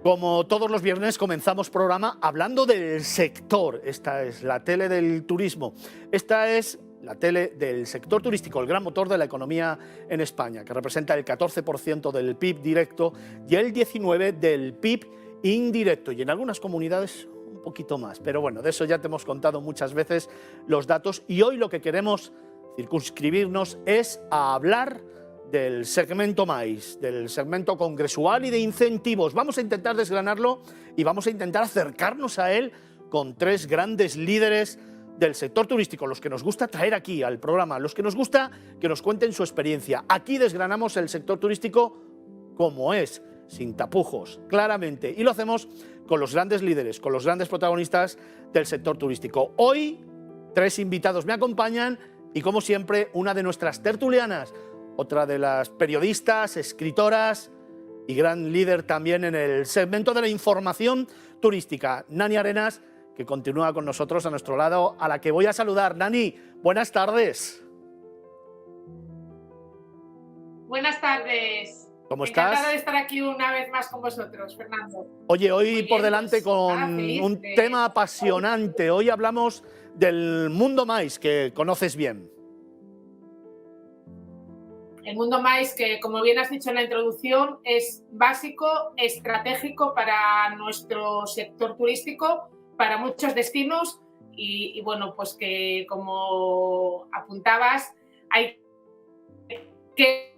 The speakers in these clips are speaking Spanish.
Como todos los viernes comenzamos programa hablando del sector. Esta es la tele del turismo. Esta es la tele del sector turístico, el gran motor de la economía en España, que representa el 14% del PIB directo y el 19% del PIB indirecto. Y en algunas comunidades un poquito más. Pero bueno, de eso ya te hemos contado muchas veces los datos. Y hoy lo que queremos circunscribirnos es a hablar del segmento MAIS, del segmento congresual y de incentivos. Vamos a intentar desgranarlo y vamos a intentar acercarnos a él con tres grandes líderes del sector turístico, los que nos gusta traer aquí al programa, los que nos gusta que nos cuenten su experiencia. Aquí desgranamos el sector turístico como es, sin tapujos, claramente, y lo hacemos con los grandes líderes, con los grandes protagonistas del sector turístico. Hoy, tres invitados me acompañan y, como siempre, una de nuestras tertulianas, otra de las periodistas, escritoras y gran líder también en el segmento de la información turística, Nani Arenas, que continúa con nosotros a nuestro lado, a la que voy a saludar. Nani, buenas tardes. Buenas tardes. ¿Cómo estás? Encantada de estar aquí una vez más con vosotros, Fernando. Oye, hoy por delante con un tema apasionante. Hoy hablamos del mundo MAIS, que conoces bien. El mundo MAIS, que como bien has dicho en la introducción, es básico, estratégico para nuestro sector turístico, para muchos destinos y bueno, pues que como apuntabas, hay que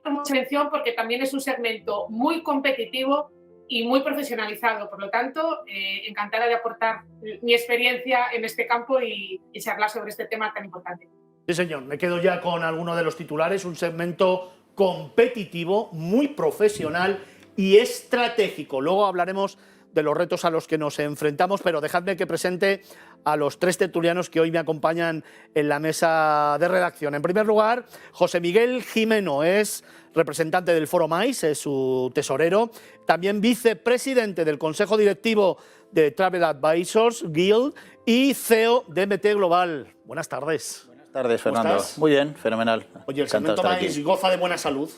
mucha atención porque también es un segmento muy competitivo y muy profesionalizado. Por lo tanto, encantada de aportar mi experiencia en este campo y charlar sobre este tema tan importante. Sí, señor, me quedo ya con alguno de los titulares, un segmento competitivo, muy profesional y estratégico. Luego hablaremos de los retos a los que nos enfrentamos, pero dejadme que presente a los tres tertulianos que hoy me acompañan en la mesa de redacción. En primer lugar, José Miguel Jimeno es representante del Foro MAIS, es su tesorero, también vicepresidente del Consejo Directivo de Travel Advisors Guild y CEO de MT Global. Buenas tardes. Buenas tardes, Fernando. Muy bien, fenomenal. Oye, ¿el segmento MAIS goza de buena salud?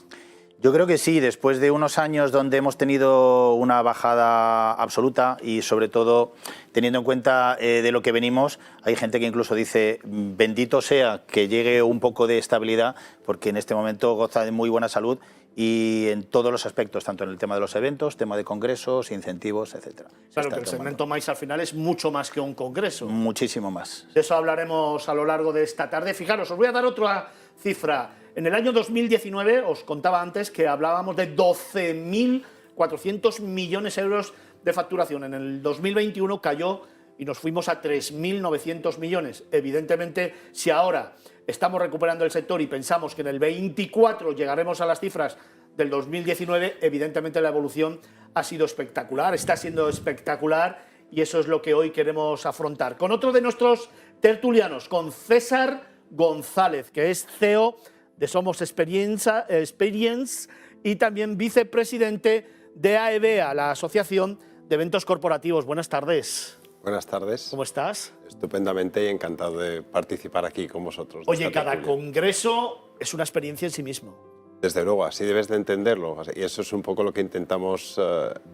Yo creo que sí, después de unos años donde hemos tenido una bajada absoluta y sobre todo teniendo en cuenta de lo que venimos, hay gente que incluso dice bendito sea que llegue un poco de estabilidad porque en este momento goza de muy buena salud y en todos los aspectos, tanto en el tema de los eventos, tema de congresos, incentivos, etcétera. Claro que el segmento MAIS al final es mucho más que un congreso. Muchísimo más. De eso hablaremos a lo largo de esta tarde. Fijaros, os voy a dar otra cifra. En el año 2019, os contaba antes que hablábamos de 12.400 millones de euros de facturación. En el 2021 cayó y nos fuimos a 3.900 millones. Evidentemente, si ahora estamos recuperando el sector y pensamos que en el 24 llegaremos a las cifras del 2019, evidentemente la evolución ha sido espectacular, está siendo espectacular y eso es lo que hoy queremos afrontar. Con otro de nuestros tertulianos, con César González, que es CEO de Somos Experience y también vicepresidente de AEVEA, la Asociación de Eventos Corporativos. Buenas tardes. Buenas tardes. ¿Cómo estás? Estupendamente y encantado de participar aquí con vosotros. Oye, cada congreso es una experiencia en sí mismo. Desde luego, así debes de entenderlo. Y eso es un poco lo que intentamos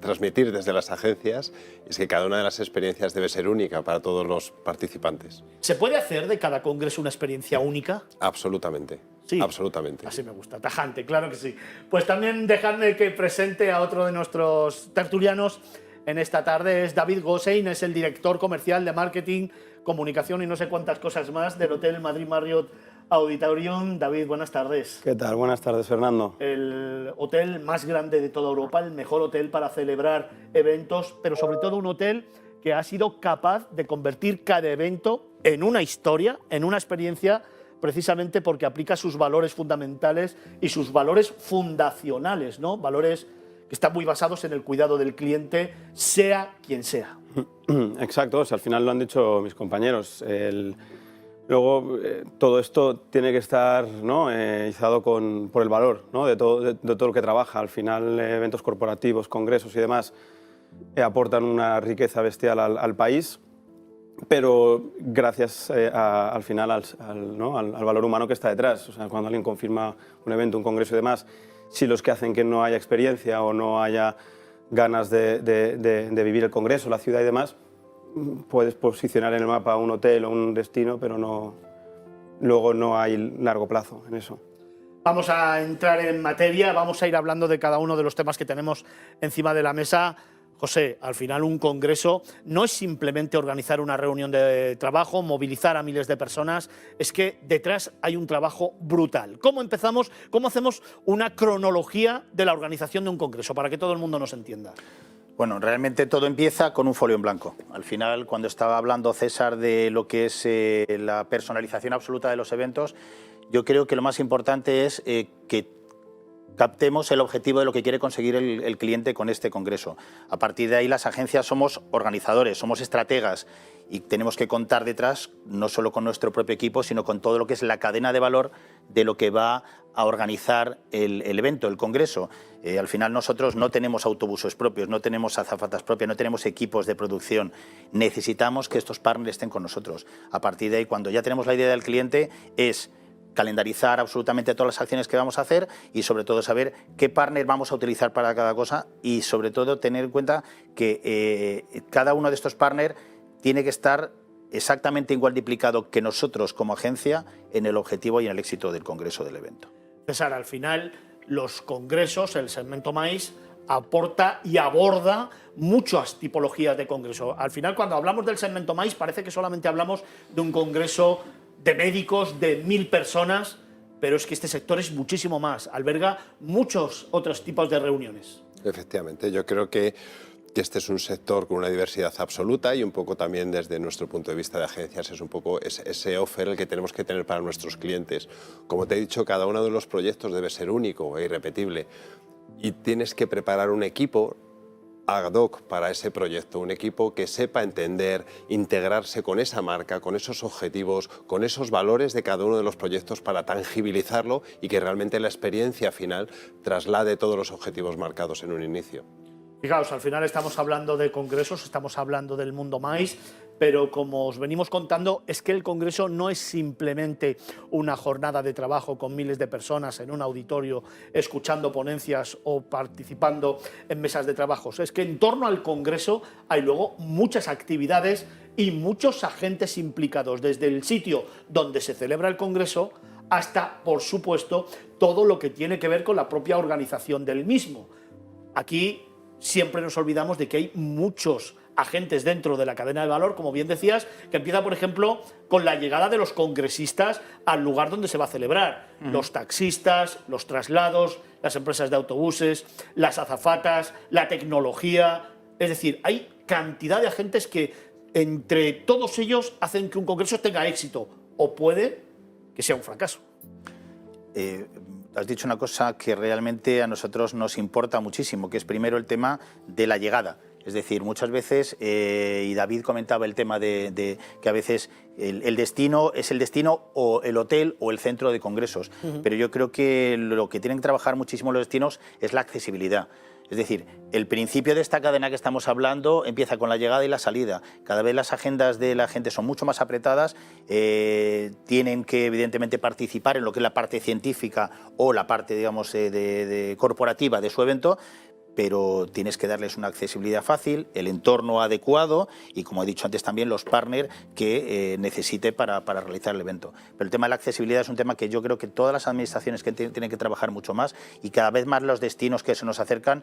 transmitir desde las agencias, es que cada una de las experiencias debe ser única para todos los participantes. ¿Se puede hacer de cada congreso una experiencia única? Absolutamente. Sí, absolutamente. Así me gusta, tajante, claro que sí. Pues también dejadme que presente a otro de nuestros tertulianos en esta tarde. Es David Gosein, es el director comercial de marketing, comunicación y no sé cuántas cosas más del Hotel Madrid Marriott Auditorium. David, buenas tardes. ¿Qué tal? Buenas tardes, Fernando. El hotel más grande de toda Europa, el mejor hotel para celebrar eventos, pero sobre todo un hotel que ha sido capaz de convertir cada evento en una historia, en una experiencia, precisamente porque aplica sus valores fundamentales y sus valores fundacionales, ¿no? Valores que están muy basados en el cuidado del cliente, sea quien sea. Exacto, o sea, al final lo han dicho mis compañeros. Luego, todo esto tiene que estar, ¿no?, izado por el valor, ¿no?, de todo lo que trabaja. Al final, eventos corporativos, congresos y demás aportan una riqueza bestial al país, pero gracias al final al valor humano que está detrás. O sea, cuando alguien confirma un evento, un congreso y demás, sí los que hacen que no haya experiencia o no haya ganas de vivir el congreso, la ciudad y demás. Puedes posicionar en el mapa un hotel o un destino, pero luego no hay largo plazo en eso. Vamos a entrar en materia, vamos a ir hablando de cada uno de los temas que tenemos encima de la mesa. José, al final un congreso no es simplemente organizar una reunión de trabajo, movilizar a miles de personas, es que detrás hay un trabajo brutal. ¿Cómo empezamos? ¿Cómo hacemos una cronología de la organización de un congreso para que todo el mundo nos entienda? Bueno, realmente todo empieza con un folio en blanco. Al final, cuando estaba hablando César de lo que es la personalización absoluta de los eventos, yo creo que lo más importante es que captemos el objetivo de lo que quiere conseguir el cliente con este congreso. A partir de ahí, las agencias somos organizadores, somos estrategas y tenemos que contar detrás no solo con nuestro propio equipo, sino con todo lo que es la cadena de valor de lo que va a organizar el evento, el congreso. Al final nosotros no tenemos autobuses propios, no tenemos azafatas propias, no tenemos equipos de producción. Necesitamos que estos partners estén con nosotros. A partir de ahí, cuando ya tenemos la idea del cliente, es calendarizar absolutamente todas las acciones que vamos a hacer y sobre todo saber qué partner vamos a utilizar para cada cosa y sobre todo tener en cuenta que cada uno de estos partners tiene que estar exactamente igual de implicado que nosotros como agencia en el objetivo y en el éxito del congreso, del evento. César, al final los congresos, el segmento maíz, aporta y aborda muchas tipologías de congreso. Al final, cuando hablamos del segmento maíz, parece que solamente hablamos de un congreso de médicos, de 1000 personas, pero es que este sector es muchísimo más, alberga muchos otros tipos de reuniones. Efectivamente, yo creo que este es un sector con una diversidad absoluta y un poco también desde nuestro punto de vista de agencias es un poco ese offer el que tenemos que tener para nuestros clientes. Como te he dicho, cada uno de los proyectos debe ser único e irrepetible y tienes que preparar un equipo ad hoc para ese proyecto, un equipo que sepa entender, integrarse con esa marca, con esos objetivos, con esos valores de cada uno de los proyectos para tangibilizarlo y que realmente la experiencia final traslade todos los objetivos marcados en un inicio. Fijaos, al final estamos hablando de congresos, estamos hablando del mundo maíz, pero como os venimos contando, es que el congreso no es simplemente una jornada de trabajo con miles de personas en un auditorio escuchando ponencias o participando en mesas de trabajo. Es que en torno al congreso hay luego muchas actividades y muchos agentes implicados, desde el sitio donde se celebra el congreso hasta, por supuesto, todo lo que tiene que ver con la propia organización del mismo. Aquí siempre nos olvidamos de que hay muchos agentes dentro de la cadena de valor, como bien decías, que empieza, por ejemplo, con la llegada de los congresistas al lugar donde se va a celebrar. Los taxistas, los traslados, las empresas de autobuses, las azafatas, la tecnología. Es decir, hay cantidad de agentes que entre todos ellos hacen que un congreso tenga éxito o puede que sea un fracaso. Has dicho una cosa que realmente a nosotros nos importa muchísimo, que es primero el tema de la llegada. Es decir, muchas veces, y David comentaba el tema de que a veces el destino es el destino o el hotel o el centro de congresos, pero yo creo que lo que tienen que trabajar muchísimo los destinos es la accesibilidad. Es decir, el principio de esta cadena que estamos hablando empieza con la llegada y la salida. Cada vez las agendas de la gente son mucho más apretadas, tienen que evidentemente participar en lo que es la parte científica o la parte, digamos, corporativa de su evento, pero tienes que darles una accesibilidad fácil, el entorno adecuado y, como he dicho antes, también los partners que necesite para realizar el evento. Pero el tema de la accesibilidad es un tema que yo creo que todas las administraciones que tienen que trabajar mucho más y cada vez más los destinos que se nos acercan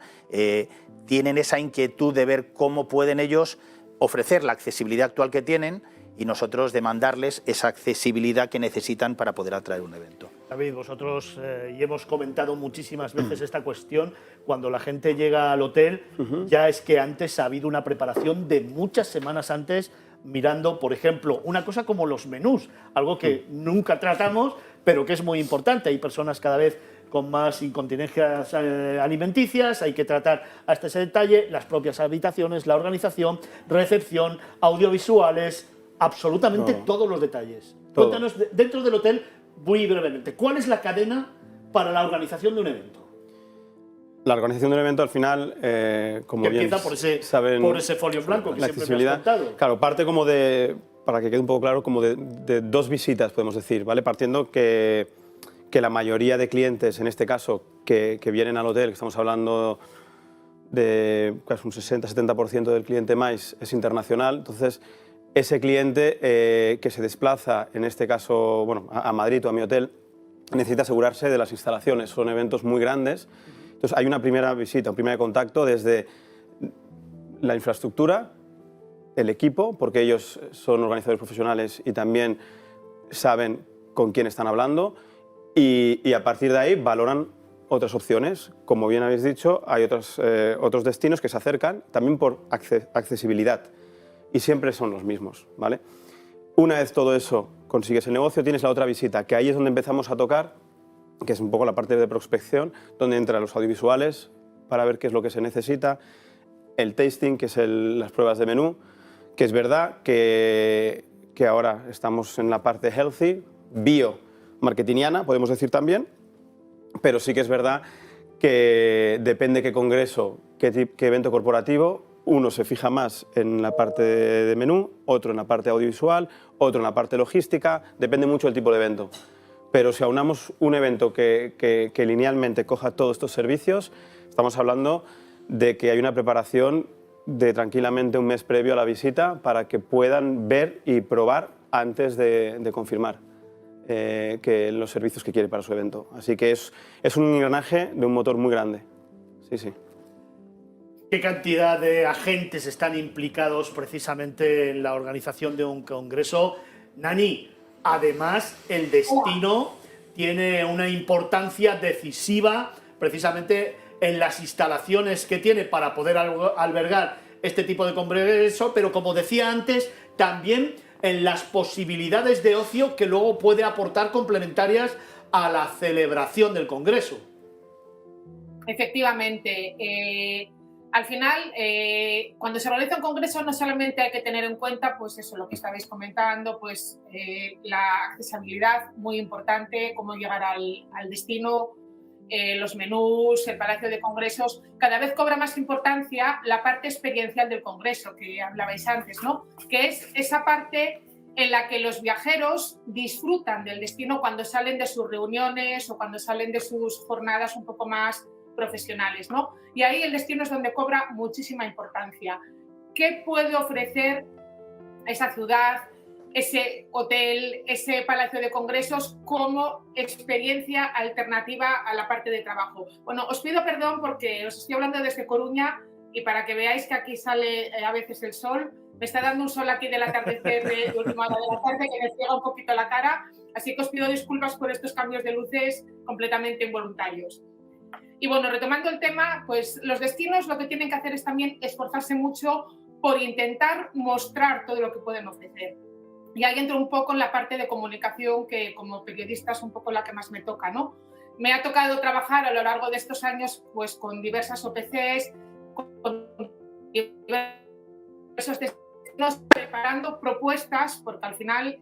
tienen esa inquietud de ver cómo pueden ellos ofrecer la accesibilidad actual que tienen y nosotros demandarles esa accesibilidad que necesitan para poder atraer un evento. David, vosotros y hemos comentado muchísimas veces esta cuestión, cuando la gente llega al hotel, ya es que antes ha habido una preparación de muchas semanas antes, mirando, por ejemplo, una cosa como los menús, algo que nunca tratamos, pero que es muy importante. Hay personas cada vez con más incontinencias alimenticias, hay que tratar hasta ese detalle, las propias habitaciones, la organización, recepción, audiovisuales, absolutamente todos los detalles. Todo. Cuéntanos, dentro del hotel, muy brevemente, ¿cuál es la cadena para la organización de un evento? La organización de un evento al final, como Que bien empieza por ese folio blanco que siempre me has contado. Claro, parte como de, para que quede un poco claro, como de 2 visitas, podemos decir, ¿vale? Partiendo que que la mayoría de clientes, en este caso, que vienen al hotel, que estamos hablando de casi un 60-70% del cliente MICE es internacional, entonces ese cliente que se desplaza, en este caso bueno, a Madrid o a mi hotel, necesita asegurarse de las instalaciones, son eventos muy grandes, entonces hay una primera visita, un primer contacto desde la infraestructura, el equipo, porque ellos son organizadores profesionales y también saben con quién están hablando, y a partir de ahí valoran otras opciones. Como bien habéis dicho, hay otros destinos que se acercan también por accesibilidad y siempre son los mismos, ¿vale? Una vez todo eso consigues el negocio, tienes la otra visita, que ahí es donde empezamos a tocar, que es un poco la parte de prospección, donde entran los audiovisuales para ver qué es lo que se necesita, el tasting, que es las pruebas de menú, que es verdad que ahora estamos en la parte healthy, bio, marketingiana, podemos decir también, pero sí que es verdad que depende qué congreso, qué evento corporativo, uno se fija más en la parte de menú, otro en la parte audiovisual, otro en la parte logística, depende mucho del tipo de evento. Pero si aunamos un evento que linealmente coja todos estos servicios, estamos hablando de que hay una preparación de tranquilamente un mes previo a la visita para que puedan ver y probar antes de confirmar que los servicios que quiere para su evento. Así que es un engranaje de un motor muy grande. Sí, sí. ¿Qué cantidad de agentes están implicados precisamente en la organización de un congreso? Nani, además el destino tiene una importancia decisiva precisamente en las instalaciones que tiene para poder albergar este tipo de congreso, pero como decía antes, también en las posibilidades de ocio que luego puede aportar complementarias a la celebración del congreso. Efectivamente. Al final, cuando se realiza un congreso no solamente hay que tener en cuenta pues eso, lo que estabais comentando, pues la accesibilidad muy importante, cómo llegar al destino, los menús, el palacio de congresos. Cada vez cobra más importancia la parte experiencial del congreso que hablabais antes, ¿no? Que es esa parte en la que los viajeros disfrutan del destino cuando salen de sus reuniones o cuando salen de sus jornadas un poco más profesionales, ¿no? Y ahí el destino es donde cobra muchísima importancia. ¿Qué puede ofrecer esa ciudad, ese hotel, ese palacio de congresos como experiencia alternativa a la parte de trabajo? Bueno, os pido perdón porque os estoy hablando desde Coruña y para que veáis que aquí sale a veces el sol, me está dando un sol aquí del atardecer de última hora de la tarde que me ciega un poquito la cara, así que os pido disculpas por estos cambios de luces completamente involuntarios. Y bueno, retomando el tema, pues los destinos lo que tienen que hacer es también esforzarse mucho por intentar mostrar todo lo que pueden ofrecer. Y ahí entro un poco en la parte de comunicación que como periodista es un poco la que más me toca, ¿no? Me ha tocado trabajar a lo largo de estos años pues con diversas OPCs, con diversos destinos, preparando propuestas, porque al final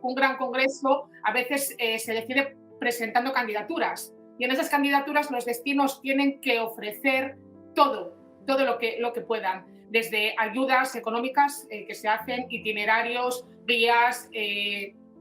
un gran congreso a veces se decide presentando candidaturas. Y en esas candidaturas los destinos tienen que ofrecer todo lo que puedan, desde ayudas económicas que se hacen, itinerarios, guías,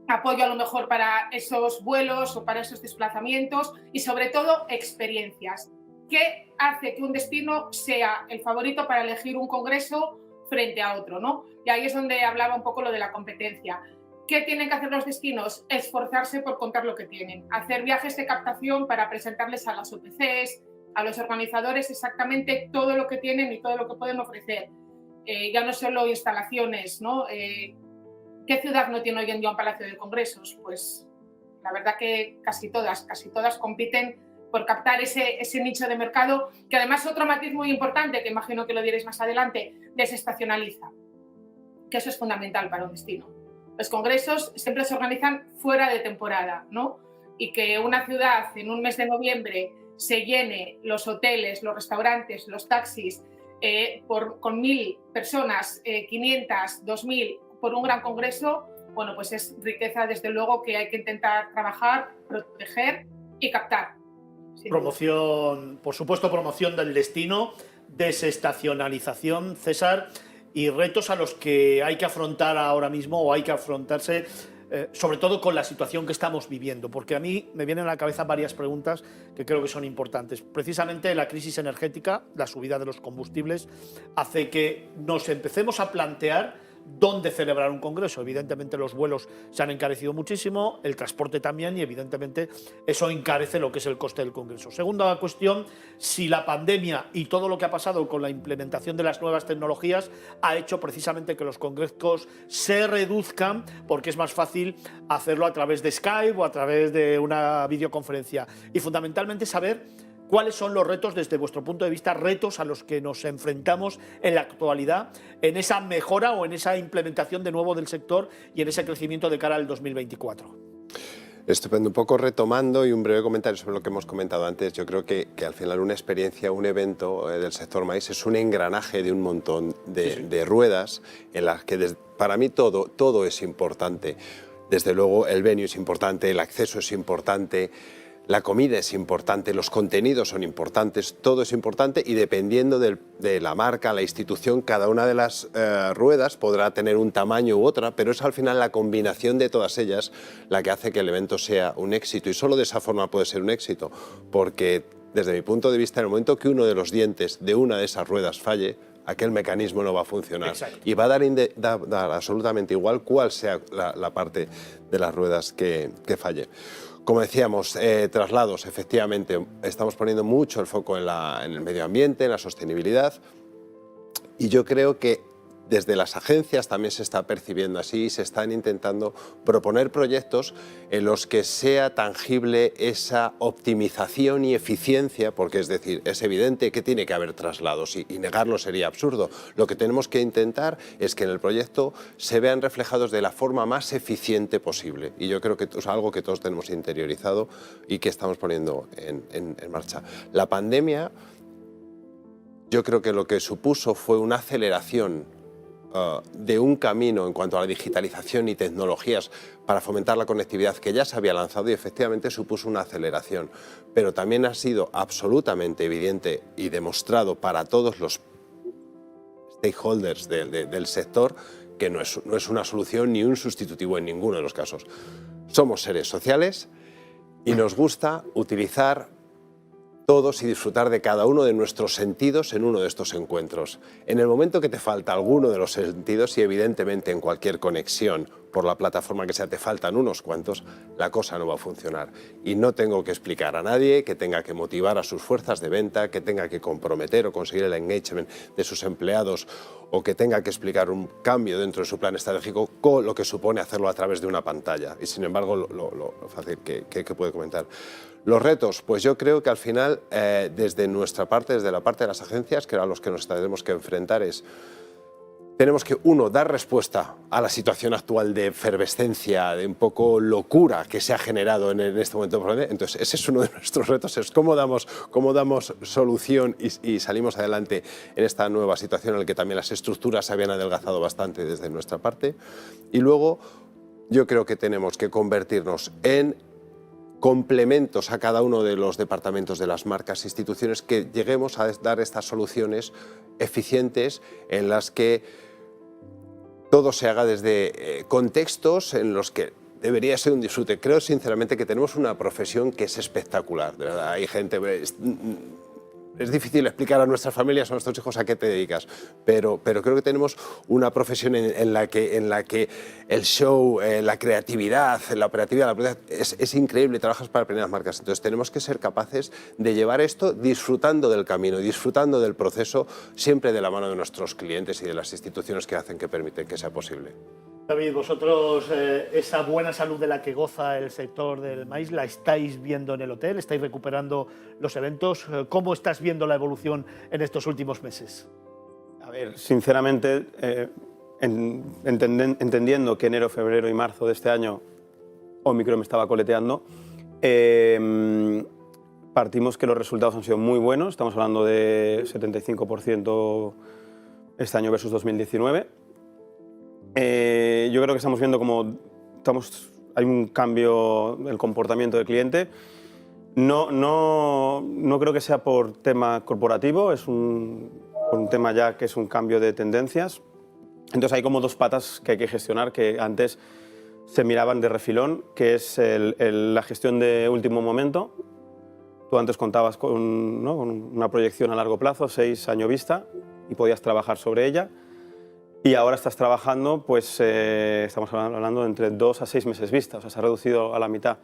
apoyo a lo mejor para esos vuelos o para esos desplazamientos y sobre todo experiencias. ¿Qué hace que un destino sea el favorito para elegir un congreso frente a otro, ¿no? Y ahí es donde hablaba un poco lo de la competencia. ¿Qué tienen que hacer los destinos? Esforzarse por contar lo que tienen, hacer viajes de captación para presentarles a las OPCs, a los organizadores exactamente todo lo que tienen y todo lo que pueden ofrecer. Ya no solo instalaciones, ¿no? ¿Qué ciudad no tiene hoy en día un palacio de congresos? Pues la verdad que casi todas compiten por captar ese nicho de mercado, que además otro matiz muy importante, que imagino que lo diréis más adelante, desestacionaliza, que eso es fundamental para un destino. Los congresos siempre se organizan fuera de temporada, ¿no? Y que una ciudad en un mes de noviembre se llene los hoteles, los restaurantes, los taxis, con 1.000 personas, 500, 2.000 por un gran congreso, bueno, pues es riqueza desde luego que hay que intentar trabajar, proteger y captar. Promoción, por supuesto, promoción del destino, desestacionalización, César, y retos a los que hay que afrontar ahora mismo o hay que afrontarse sobre todo con la situación que estamos viviendo, porque a mí me vienen a la cabeza varias preguntas que creo que son importantes. Precisamente la crisis energética, la subida de los combustibles, hace que nos empecemos a plantear dónde celebrar un congreso. Evidentemente los vuelos se han encarecido muchísimo, el transporte también, y evidentemente eso encarece lo que es el coste del congreso. Segunda cuestión, si la pandemia y todo lo que ha pasado con la implementación de las nuevas tecnologías ha hecho precisamente que los congresos se reduzcan, porque es más fácil hacerlo a través de Skype o a través de una videoconferencia. Y fundamentalmente saber ¿cuáles son los retos, desde vuestro punto de vista, retos a los que nos enfrentamos en la actualidad, en esa mejora o en esa implementación de nuevo del sector y en ese crecimiento de cara al 2024? Estupendo. Un poco retomando y un breve comentario sobre lo que hemos comentado antes, yo creo que al final una experiencia, un evento del sector maíz es un engranaje de un montón de ruedas en las que para mí todo es importante. Desde luego el venue es importante, el acceso es importante, la comida es importante, los contenidos son importantes, todo es importante, y dependiendo de la marca, la institución, cada una de las ruedas podrá tener un tamaño u otra, pero es al final la combinación de todas ellas la que hace que el evento sea un éxito, y solo de esa forma puede ser un éxito, porque desde mi punto de vista, en el momento que uno de los dientes de una de esas ruedas falle, aquel mecanismo no va a funcionar. Exacto. Y va a dar absolutamente igual cuál sea la parte de las ruedas que falle. Como decíamos, traslados, efectivamente, estamos poniendo mucho el foco en el medio ambiente, en la sostenibilidad, y yo creo que desde las agencias también se está percibiendo así, y se están intentando proponer proyectos en los que sea tangible esa optimización y eficiencia, porque es decir, es evidente que tiene que haber traslados y negarlo sería absurdo. Lo que tenemos que intentar es que en el proyecto se vean reflejados de la forma más eficiente posible, y yo creo que es algo que todos tenemos interiorizado y que estamos poniendo en marcha. La pandemia, yo creo que lo que supuso fue una aceleración de un camino en cuanto a la digitalización y tecnologías para fomentar la conectividad que ya se había lanzado, y efectivamente supuso una aceleración, pero también ha sido absolutamente evidente y demostrado para todos los stakeholders del sector que no es una solución ni un sustitutivo en ninguno de los casos. Somos seres sociales y nos gusta utilizar todos y disfrutar de cada uno de nuestros sentidos en uno de estos encuentros. En el momento que te falta alguno de los sentidos, y evidentemente en cualquier conexión por la plataforma que sea te faltan unos cuantos, la cosa no va a funcionar. Y no tengo que explicar a nadie que tenga que motivar a sus fuerzas de venta, que tenga que comprometer o conseguir el engagement de sus empleados, o que tenga que explicar un cambio dentro de su plan estratégico, con lo que supone hacerlo a través de una pantalla. Y sin embargo, lo fácil que puede comentar. Los retos, pues yo creo que al final, desde nuestra parte, desde la parte de las agencias, que a los que nos tenemos que enfrentar tenemos que, uno, dar respuesta a la situación actual de efervescencia, de un poco locura que se ha generado en este momento. Entonces, ese es uno de nuestros retos, es cómo damos solución y salimos adelante en esta nueva situación en la que también las estructuras se habían adelgazado bastante desde nuestra parte. Y luego, yo creo que tenemos que convertirnos en complementos a cada uno de los departamentos de las marcas e instituciones, que lleguemos a dar estas soluciones eficientes en las que todo se haga desde contextos en los que debería ser un disfrute. Creo sinceramente que tenemos una profesión que es espectacular, de verdad. Hay gente... Es difícil explicar a nuestras familias o a nuestros hijos a qué te dedicas, pero creo que tenemos una profesión en la que el show, la creatividad, la operatividad, es increíble. Trabajas para primeras marcas, entonces tenemos que ser capaces de llevar esto disfrutando del camino, disfrutando del proceso, siempre de la mano de nuestros clientes y de las instituciones que hacen que permiten que sea posible. David, vosotros esa buena salud de la que goza el sector del maíz la estáis viendo en el hotel, estáis recuperando los eventos. ¿Cómo estás viendo la evolución en estos últimos meses? A ver, sinceramente, entendiendo que enero, febrero y marzo de este año Omicron me estaba coleteando, partimos que los resultados han sido muy buenos. Estamos hablando de 75% este año versus 2019. Yo creo que estamos viendo como hay un cambio en el comportamiento del cliente. No creo que sea por tema corporativo, es por un tema ya que es un cambio de tendencias. Entonces hay como dos patas que hay que gestionar, que antes se miraban de refilón, que es la gestión de último momento. Tú antes contabas con, ¿no?, con una proyección a largo plazo, 6 años vista, y podías trabajar sobre ella. Y ahora estás trabajando, pues estamos hablando de entre 2 a 6 meses vista, o sea, se ha reducido a la mitad.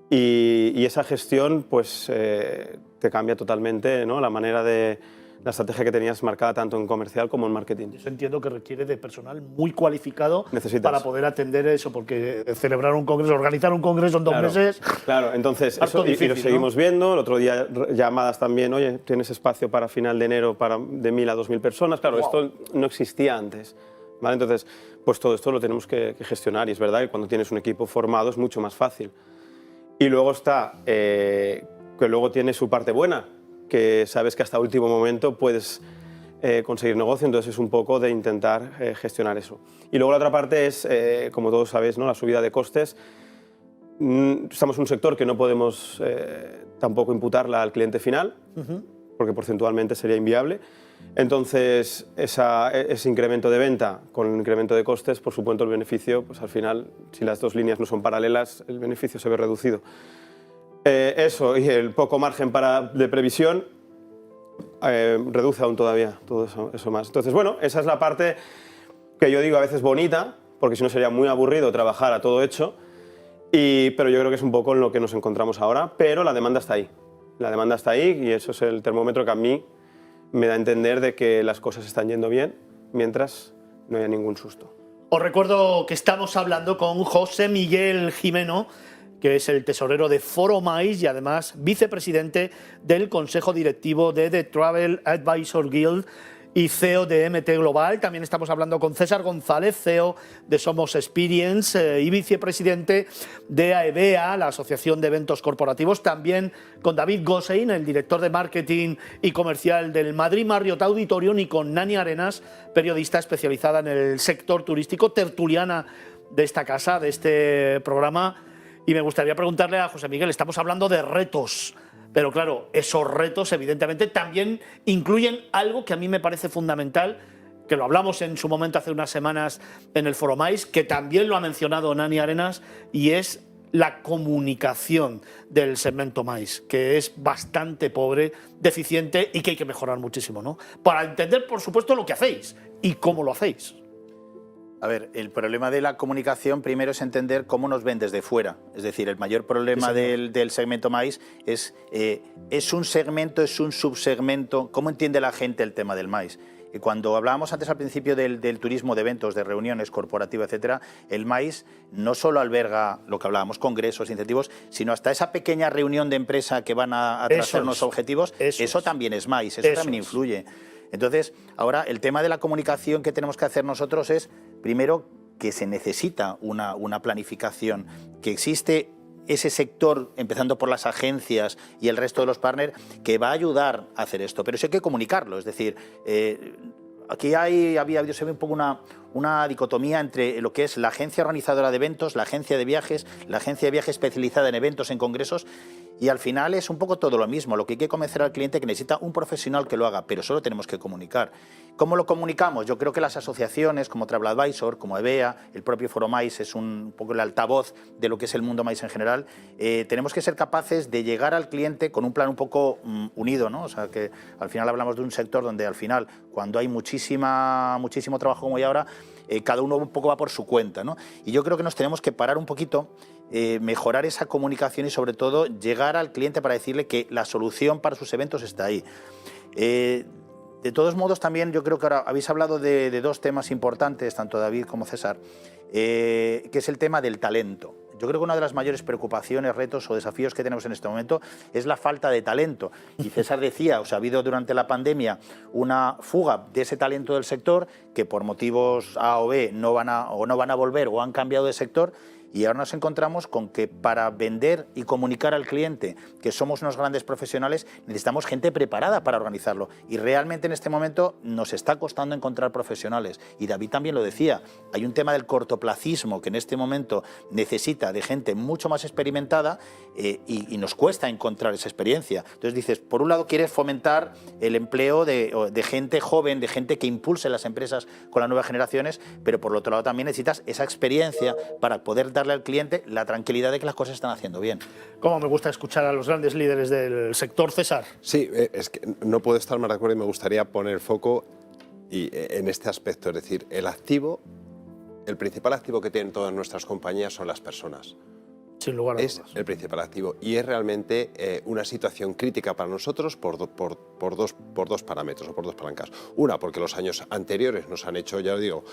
Y esa gestión, pues te cambia totalmente, ¿no?, la manera de la estrategia que tenías marcada tanto en comercial como en marketing. Yo entiendo que requiere de personal muy cualificado para poder atender eso, porque celebrar un congreso, organizar un congreso en 2 meses... Claro, entonces eso difícil, y lo seguimos viendo. El otro día llamadas también, oye, ¿tienes espacio para final de enero de 1.000 a 2.000 personas? Claro, esto no existía antes, ¿vale? Entonces, pues todo esto lo tenemos que gestionar, y es verdad que cuando tienes un equipo formado es mucho más fácil. Y luego está, que luego tiene su parte buena, que sabes que hasta último momento puedes conseguir negocio, entonces es un poco de intentar gestionar eso. Y luego la otra parte es, como todos sabéis, ¿no?, la subida de costes. Estamos en un sector que no podemos tampoco imputarla al cliente final, porque porcentualmente sería inviable. Entonces, ese incremento de venta con el incremento de costes, por supuesto el beneficio, pues al final, si las dos líneas no son paralelas, el beneficio se ve reducido. Eso y el poco margen de previsión reduce aún todavía todo eso más. Entonces, bueno, esa es la parte que yo digo a veces bonita, porque si no sería muy aburrido trabajar a todo hecho, pero yo creo que es un poco en lo que nos encontramos ahora, pero la demanda está ahí. La demanda está ahí y eso es el termómetro que a mí me da a entender de que las cosas están yendo bien mientras no haya ningún susto. Os recuerdo que estamos hablando con José Miguel Jimeno, que es el tesorero de Foro Mais y además vicepresidente del Consejo Directivo de The Travel Advisor Guild y CEO de MT Global. También estamos hablando con César González, CEO de Somos Experience y vicepresidente de AEVEA, la Asociación de Eventos Corporativos. También con David Gossein, el director de marketing y comercial del Madrid Marriott Auditorium, y con Nani Arenas, periodista especializada en el sector turístico, tertuliana de esta casa, de este programa. Y me gustaría preguntarle a José Miguel, estamos hablando de retos, pero claro, esos retos evidentemente también incluyen algo que a mí me parece fundamental, que lo hablamos en su momento hace unas semanas en el Foro Mais, que también lo ha mencionado Nani Arenas, y es la comunicación del segmento Mais, que es bastante pobre, deficiente y que hay que mejorar muchísimo, ¿no? Para entender, por supuesto, lo que hacéis y cómo lo hacéis. A ver, el problema de la comunicación primero es entender cómo nos ven desde fuera. Es decir, el mayor problema del segmento Mais es un segmento, es un subsegmento. ¿Cómo entiende la gente el tema del Mais? Cuando hablábamos antes al principio del turismo de eventos, de reuniones corporativas, etcétera, el Mais no solo alberga lo que hablábamos, congresos, incentivos, sino hasta esa pequeña reunión de empresa que van a trazar unos objetivos, eso también es Mais, eso también influye. Entonces, ahora el tema de la comunicación que tenemos que hacer nosotros es, primero, que se necesita una planificación, que existe ese sector, empezando por las agencias y el resto de los partners, que va a ayudar a hacer esto, pero eso hay que comunicarlo. Es decir, aquí se ve un poco una dicotomía entre lo que es la agencia organizadora de eventos, la agencia de viajes especializada en eventos, en congresos, y al final es un poco todo lo mismo. Lo que hay que convencer al cliente que necesita un profesional que lo haga, pero solo tenemos que comunicar. ¿Cómo lo comunicamos? Yo creo que las asociaciones como Travel Advisor, como AEVEA, el propio Foro Mais es un poco el altavoz de lo que es el mundo Mais en general. Tenemos que ser capaces de llegar al cliente con un plan un poco unido, ¿no? O sea, que al final hablamos de un sector donde al final, cuando hay muchísimo trabajo como hay ahora, cada uno un poco va por su cuenta, ¿no? Y yo creo que nos tenemos que parar un poquito, mejorar esa comunicación y sobre todo llegar al cliente para decirle que la solución para sus eventos está ahí. De todos modos, también yo creo que ahora habéis hablado de dos temas importantes, tanto David como César, que es el tema del talento. Yo creo que una de las mayores preocupaciones, retos o desafíos que tenemos en este momento es la falta de talento. Y César decía, ha habido durante la pandemia una fuga de ese talento del sector que por motivos A o B no van a volver o han cambiado de sector. Y ahora nos encontramos con que para vender y comunicar al cliente que somos unos grandes profesionales necesitamos gente preparada para organizarlo. Y realmente en este momento nos está costando encontrar profesionales. Y David también lo decía, hay un tema del cortoplacismo que en este momento necesita de gente mucho más experimentada y nos cuesta encontrar esa experiencia. Entonces dices, por un lado quieres fomentar el empleo de gente joven, de gente que impulse las empresas con las nuevas generaciones, pero por otro lado también necesitas esa experiencia para poder darle al cliente la tranquilidad de que las cosas están haciendo bien. Cómo me gusta escuchar a los grandes líderes del sector, César. Sí, es que no puedo estar más de acuerdo y me gustaría poner el foco en este aspecto, es decir, el principal activo que tienen todas nuestras compañías son las personas. Sin lugar a dudas. Es el principal activo y es realmente una situación crítica para nosotros por dos parámetros o por dos palancas. Una, porque los años anteriores nos han hecho, ya os digo,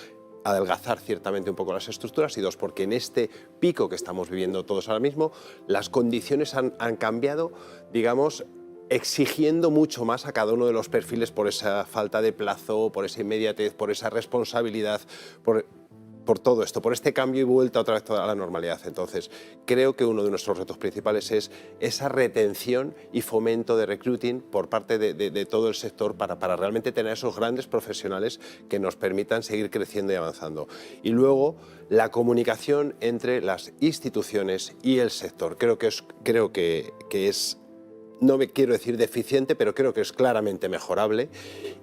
adelgazar ciertamente un poco las estructuras, y dos, porque en este pico que estamos viviendo todos ahora mismo, las condiciones han cambiado, digamos, exigiendo mucho más a cada uno de los perfiles por esa falta de plazo, por esa inmediatez, por esa responsabilidad, por todo esto, por este cambio y vuelta otra vez a la normalidad. Entonces, creo que uno de nuestros retos principales es esa retención y fomento de recruiting por parte de todo el sector para realmente tener esos grandes profesionales que nos permitan seguir creciendo y avanzando. Y luego, la comunicación entre las instituciones y el sector. Creo que es no me quiero decir deficiente, pero creo que es claramente mejorable,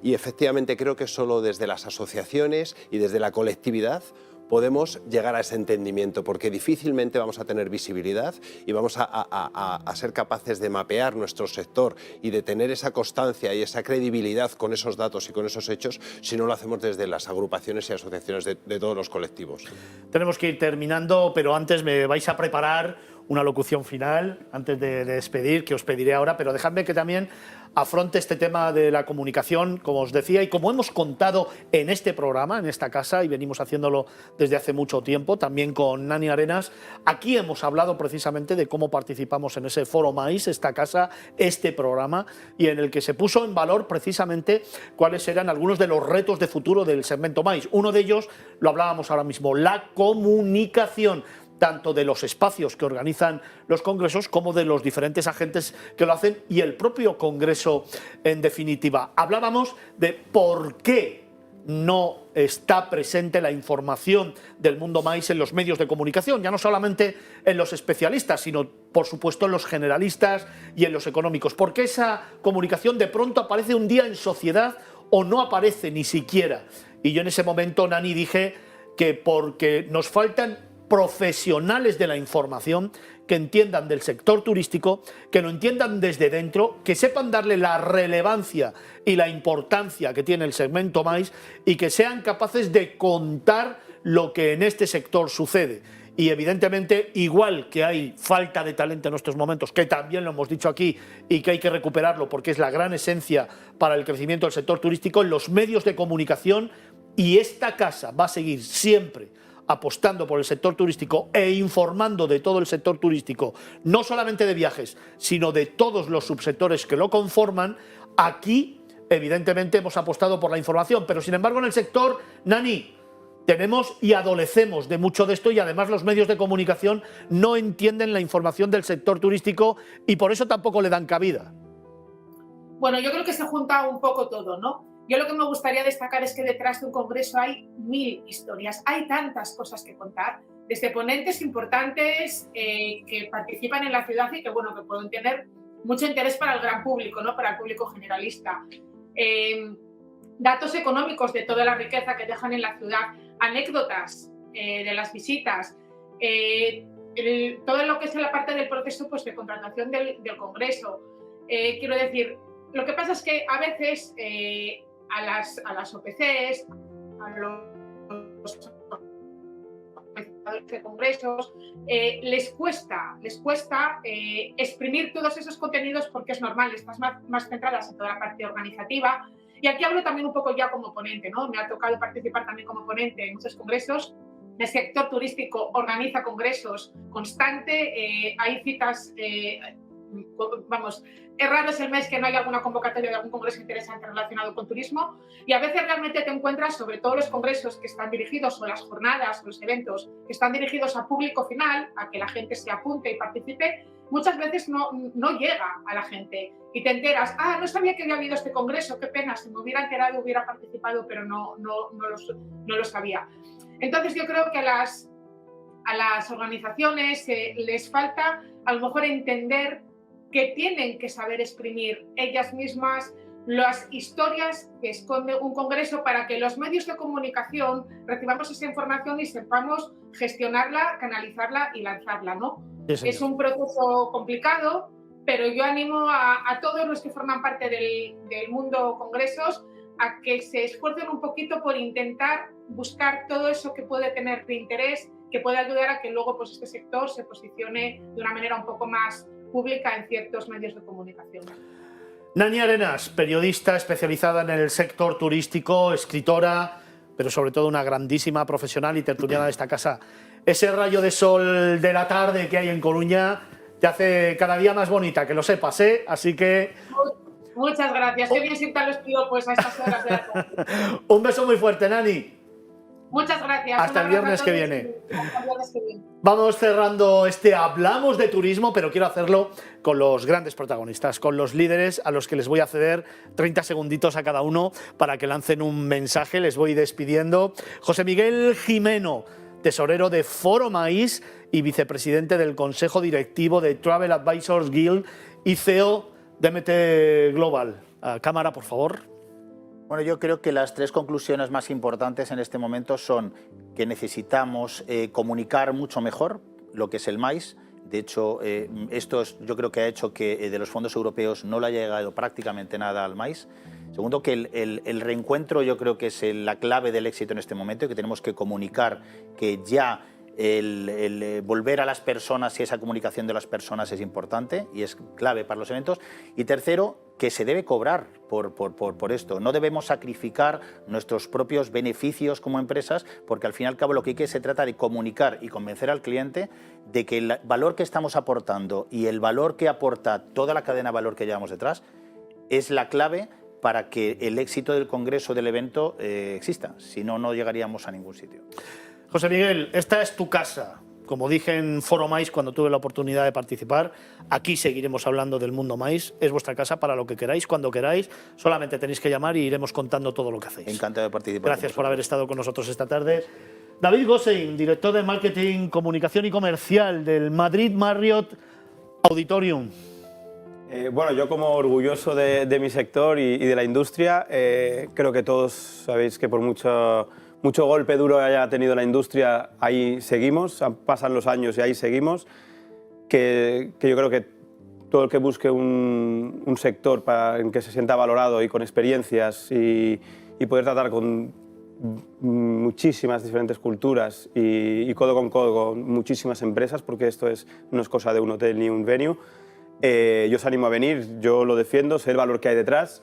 y efectivamente creo que solo desde las asociaciones y desde la colectividad podemos llegar a ese entendimiento, porque difícilmente vamos a tener visibilidad y vamos a ser capaces de mapear nuestro sector y de tener esa constancia y esa credibilidad con esos datos y con esos hechos si no lo hacemos desde las agrupaciones y asociaciones de todos los colectivos. Tenemos que ir terminando, pero antes me vais a preparar una locución final antes de despedir, que os pediré ahora, pero dejadme que también afronte este tema de la comunicación, como os decía, y como hemos contado en este programa, en esta casa, y venimos haciéndolo desde hace mucho tiempo, también con Nani Arenas. Aquí hemos hablado precisamente de cómo participamos en ese Foro Mais, esta casa, este programa, y en el que se puso en valor precisamente cuáles eran algunos de los retos de futuro del segmento Mais. Uno de ellos, lo hablábamos ahora mismo, la comunicación, tanto de los espacios que organizan los congresos como de los diferentes agentes que lo hacen y el propio congreso en definitiva. Hablábamos de por qué no está presente la información del mundo Mais en los medios de comunicación, ya no solamente en los especialistas, sino por supuesto en los generalistas y en los económicos. ¿Por qué esa comunicación de pronto aparece un día en Sociedad o no aparece ni siquiera? Y yo en ese momento, Nani, dije que porque nos faltan profesionales de la información que entiendan del sector turístico, que lo entiendan desde dentro, que sepan darle la relevancia y la importancia que tiene el segmento Mais y que sean capaces de contar lo que en este sector sucede. Y evidentemente, igual que hay falta de talento en estos momentos, que también lo hemos dicho aquí y que hay que recuperarlo porque es la gran esencia para el crecimiento del sector turístico, en los medios de comunicación, y esta casa va a seguir siempre apostando por el sector turístico e informando de todo el sector turístico, no solamente de viajes, sino de todos los subsectores que lo conforman. Aquí, evidentemente, hemos apostado por la información, pero sin embargo en el sector, Nani, tenemos y adolecemos de mucho de esto, y además los medios de comunicación no entienden la información del sector turístico y por eso tampoco le dan cabida. Bueno, yo creo que se junta un poco todo, ¿no? Yo lo que me gustaría destacar es que detrás de un congreso hay 1000 historias, hay tantas cosas que contar, desde ponentes importantes que participan en la ciudad y que, bueno, que pueden tener mucho interés para el gran público, ¿no? Para el público generalista. Datos económicos de toda la riqueza que dejan en la ciudad, anécdotas de las visitas, todo lo que es la parte del proceso pues, de contratación del congreso. Quiero decir, lo que pasa es que a veces a las OPCs, a los organizadores de congresos, les cuesta exprimir todos esos contenidos porque es normal, estás más centradas en toda la parte organizativa. Y aquí hablo también un poco ya como ponente, ¿no? Me ha tocado participar también como ponente en muchos congresos. El sector turístico organiza congresos constante, hay citas vamos, es raro es el mes que no haya alguna convocatoria de algún congreso interesante relacionado con turismo, y a veces realmente te encuentras, sobre todo los congresos que están dirigidos, o las jornadas, o los eventos que están dirigidos a público final, a que la gente se apunte y participe, muchas veces no llega a la gente y te enteras, no sabía que había habido este congreso, qué pena, si me hubiera enterado hubiera participado, pero no lo sabía. Entonces yo creo que a las organizaciones les falta a lo mejor entender que tienen que saber exprimir ellas mismas las historias que esconde un congreso para que los medios de comunicación recibamos esa información y sepamos gestionarla, canalizarla y lanzarla, ¿no? Sí, es un proceso complicado, pero yo animo a todos los que forman parte del mundo congresos a que se esfuercen un poquito por intentar buscar todo eso que puede tener de interés, que puede ayudar a que luego pues, este sector se posicione de una manera un poco más pública en ciertos medios de comunicación. Nani Arenas, periodista especializada en el sector turístico, escritora, pero sobre todo una grandísima profesional y tertuliana de esta casa. Ese rayo de sol de la tarde que hay en Coruña te hace cada día más bonita, que lo sepas, ¿eh? Así que... Muchas gracias. Qué bien sientan los piropos a estas horas de la tarde. Un beso muy fuerte, Nani. Muchas gracias. Hasta el viernes que viene. Vamos cerrando este Hablamos de Turismo, pero quiero hacerlo con los grandes protagonistas, con los líderes a los que les voy a ceder 30 segunditos a cada uno para que lancen un mensaje. Les voy despidiendo. José Miguel Jimeno, tesorero de Foro Maíz y vicepresidente del Consejo Directivo de Travel Advisors Guild y CEO de MT Global. Cámara, por favor. Bueno, yo creo que las tres conclusiones más importantes en este momento son que necesitamos comunicar mucho mejor lo que es el maíz. De hecho, esto yo creo que ha hecho que de los fondos europeos no le haya llegado prácticamente nada al maíz. Segundo, que el reencuentro yo creo que es la clave del éxito en este momento y que tenemos que comunicar que ya el volver a las personas y esa comunicación de las personas es importante y es clave para los eventos. Y tercero, que se debe cobrar por esto. No debemos sacrificar nuestros propios beneficios como empresas, porque al fin y al cabo lo que hay que se trata de comunicar y convencer al cliente de que el valor que estamos aportando y el valor que aporta toda la cadena de valor que llevamos detrás es la clave para que el éxito del congreso, del evento, exista. Si no, no llegaríamos a ningún sitio. José Miguel, esta es tu casa. Como dije en Foro Maíz cuando tuve la oportunidad de participar, aquí seguiremos hablando del mundo maíz. Es vuestra casa para lo que queráis, cuando queráis. Solamente tenéis que llamar y iremos contando todo lo que hacéis. Encantado de participar. Gracias por haber estado con nosotros esta tarde. David Gossein, director de Marketing, Comunicación y Comercial del Madrid Marriott Auditorium. Bueno, yo como orgulloso de mi sector y de la industria, creo que todos sabéis que por mucho golpe duro haya tenido la industria, ahí seguimos, pasan los años y ahí seguimos, que yo creo que todo el que busque un sector en que se sienta valorado y con experiencias y poder tratar con muchísimas diferentes culturas y codo con codo con muchísimas empresas, porque esto no es cosa de un hotel ni un venue, yo os animo a venir, yo lo defiendo, sé el valor que hay detrás.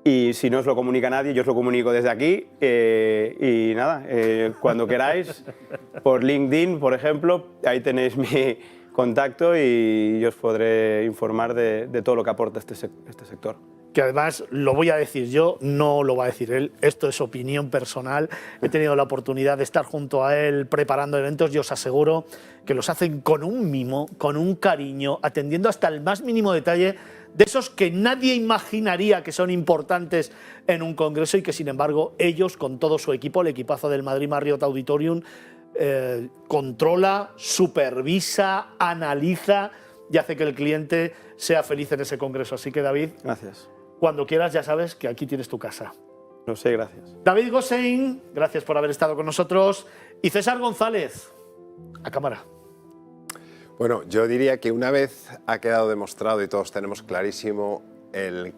Y si no os lo comunica nadie, yo os lo comunico desde aquí. Y nada, cuando queráis, por LinkedIn, por ejemplo, ahí tenéis mi contacto y yo os podré informar de todo lo que aporta este sector. Que además lo voy a decir yo, no lo va a decir él, esto es opinión personal. He tenido la oportunidad de estar junto a él preparando eventos y os aseguro que los hacen con un mimo, con un cariño, atendiendo hasta el más mínimo detalle, de esos que nadie imaginaría que son importantes en un congreso y que sin embargo ellos con todo su equipo, el equipazo del Madrid Marriott Auditorium, controla, supervisa, analiza y hace que el cliente sea feliz en ese congreso. Así que David, gracias. Cuando quieras ya sabes que aquí tienes tu casa. Lo sé, gracias. David Gossein, gracias por haber estado con nosotros. Y César González, a cámara. Bueno, yo diría que una vez ha quedado demostrado y todos tenemos clarísimo el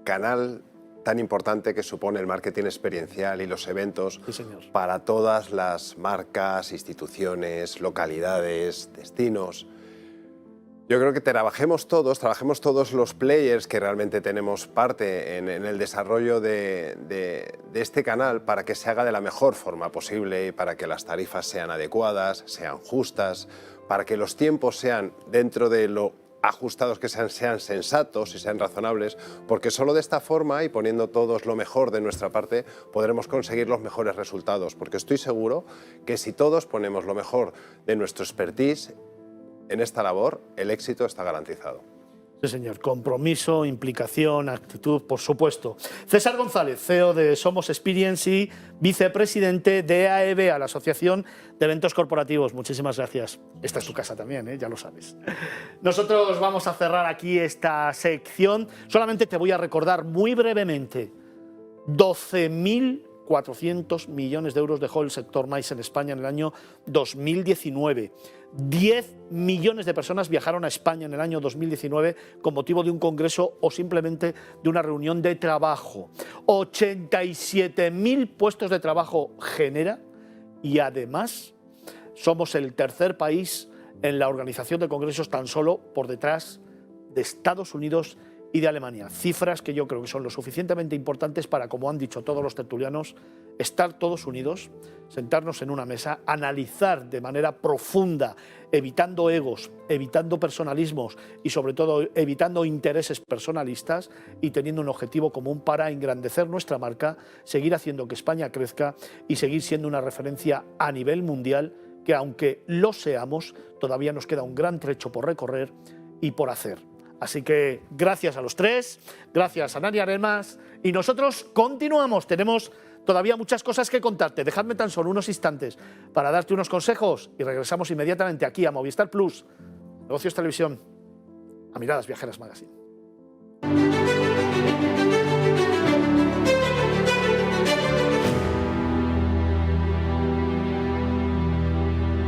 canal tan importante que supone el marketing experiencial y los eventos para todas las marcas, instituciones, localidades, destinos. Yo creo que trabajemos todos los players que realmente tenemos parte en el desarrollo de este canal para que se haga de la mejor forma posible y para que las tarifas sean adecuadas, sean justas, para que los tiempos sean dentro de lo ajustados, que sean sensatos y sean razonables, porque solo de esta forma y poniendo todos lo mejor de nuestra parte podremos conseguir los mejores resultados, porque estoy seguro que si todos ponemos lo mejor de nuestro expertise en esta labor, el éxito está garantizado. Sí, señor. Compromiso, implicación, actitud, por supuesto. César González, CEO de Somos Experience y vicepresidente de AEBA, la Asociación de Eventos Corporativos. Muchísimas gracias. Esta es tu casa también, ya lo sabes. Nosotros vamos a cerrar aquí esta sección. Solamente te voy a recordar muy brevemente 12.400 millones de euros dejó el sector MICE en España en el año 2019. 10 millones de personas viajaron a España en el año 2019 con motivo de un congreso o simplemente de una reunión de trabajo. 87.000 puestos de trabajo genera y además somos el tercer país en la organización de congresos tan solo por detrás de Estados Unidos y de Alemania. Cifras que yo creo que son lo suficientemente importantes para, como han dicho todos los tertulianos, estar todos unidos, sentarnos en una mesa, analizar de manera profunda, evitando egos, evitando personalismos y sobre todo evitando intereses personalistas y teniendo un objetivo común para engrandecer nuestra marca, seguir haciendo que España crezca y seguir siendo una referencia a nivel mundial, que aunque lo seamos, todavía nos queda un gran trecho por recorrer y por hacer. Así que gracias a los tres, gracias a Nani Arenas y nosotros continuamos. Tenemos todavía muchas cosas que contarte. Dejadme tan solo unos instantes para darte unos consejos y regresamos inmediatamente aquí a Movistar Plus, Negocios Televisión, a Miradas Viajeras Magazine.